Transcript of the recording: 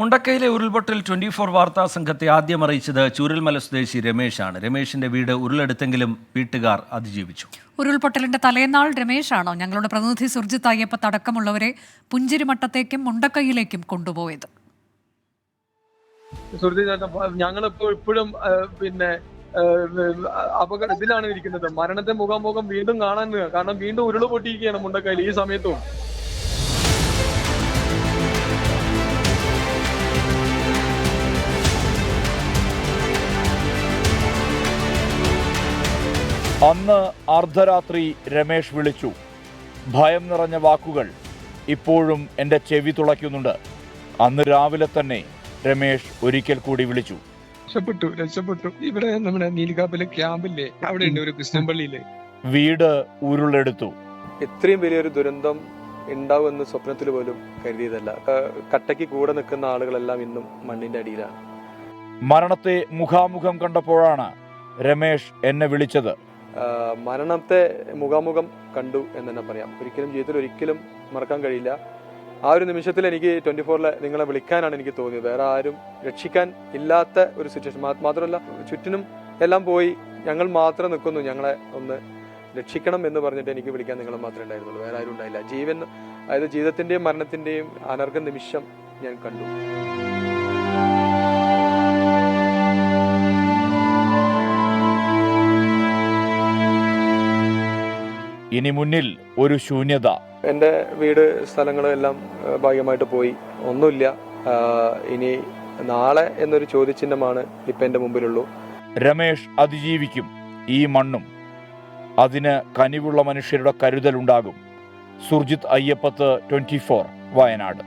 മുണ്ടക്കയിലെ ഉരുൾപൊട്ടൽ 24 വാർത്താ സംഘത്തെ ആദ്യം അറിയിച്ചത് ചൂരൽമല സ്വദേശി രമേശാണ്. രമേശിന്റെ വീട് ഉരുളെടുത്തെങ്കിലും വീട്ടുകാർ അതിജീവിച്ചു. ഉരുൾപൊട്ടലിന്റെ തലേന്നാൾ രമേശാണോ ഞങ്ങളുടെ പ്രതിനിധി സുർജിത്ത് അയ്യപ്പത്ത് അടക്കമുള്ളവരെ പുഞ്ചിരിമട്ടത്തേക്കും മുണ്ടക്കയിലേക്കും കൊണ്ടുപോയത്? ഞങ്ങളിപ്പോൾ ഇപ്പോഴും അപകടത്തിലാണ് ഇരിക്കുന്നത്. മരണത്തെ മുഖാമുഖം വീണ്ടും കാണാൻ, കാരണം വീണ്ടും ഉരുള് പൊട്ടിയിരിക്കുകയാണ് മുണ്ടക്കയിൽ ഈ സമയത്തും. അന്ന് അർദ്ധരാത്രി രമേശ് വിളിച്ചു. ഭയം നിറഞ്ഞ വാക്കുകൾ ഇപ്പോഴും എൻ്റെ ചെവി തുളയ്ക്കുന്നുണ്ട്. അന്ന് രാവിലെ തന്നെ രമേശ് ഒരിക്കൽ കൂടി വിളിച്ചു. രക്ഷപ്പെട്ടു. ഇവിടെ നമ്മുടെ നീലികാപ്പിലെ ക്യാമ്പില്ലേ, അവിടെ ഉണ്ട് ഒരു ക്രിസ്ത്യൻപള്ളിയിലെ. വീട് ഉരുളെടുത്തു. ഇത്രയും വലിയൊരു ദുരന്തം ഉണ്ടാവുമെന്ന് സ്വപ്നത്തിൽ പോലും കരുതിയതല്ല. കട്ടയ്ക്ക് കൂടെ നിൽക്കുന്ന ആളുകളെല്ലാം ഇന്നും മണ്ണിന്റെ അടിയിലാണ്. മരണത്തെ മുഖാമുഖം കണ്ടപ്പോഴാണ് രമേശ് എന്നെ വിളിച്ചത്. മരണത്തെ മുഖാമുഖം കണ്ടു എന്ന് തന്നെ പറയാം. ജീവിതത്തിൽ ഒരിക്കലും മറക്കാൻ കഴിയില്ല. ആ ഒരു നിമിഷത്തിൽ എനിക്ക് 24-ലെ നിങ്ങളെ വിളിക്കാനാണ് എനിക്ക് തോന്നിയത്. വേറെ ആരും രക്ഷിക്കാൻ ഇല്ലാത്ത ഒരു സിറ്റുവേഷൻ. മാത്രമല്ല ചുറ്റിനും എല്ലാം പോയി, ഞങ്ങൾ മാത്രം നിൽക്കുന്നു, ഞങ്ങളെ ഒന്ന് രക്ഷിക്കണം എന്ന് പറഞ്ഞിട്ട് എനിക്ക് വിളിക്കാൻ നിങ്ങൾ മാത്രമേ ഉണ്ടായിരുന്നുള്ളൂ. വേറെ ആരും ഉണ്ടായില്ല. അതായത് ജീവിതത്തിന്റെയും മരണത്തിന്റെയും അനർഘ നിമിഷം ഞാൻ കണ്ടു. ഇനി മുന്നിൽ ഒരു ശൂന്യത. എൻ്റെ വീട് സ്ഥലങ്ങളെല്ലാം ഭാഗ്യമായിട്ട് പോയി, ഒന്നുമില്ല. ഇനി നാളെ എന്നൊരു ചോദ്യചിഹ്നമാണ് ഇപ്പം എൻ്റെ മുമ്പിലുള്ളൂ. രമേശ് അതിജീവിക്കും ഈ മണ്ണും. അതിന് കനിവുള്ള മനുഷ്യരുടെ കരുതലുണ്ടാകും. സുർജിത്ത് അയ്യപ്പത്ത്, 24 വയനാട്.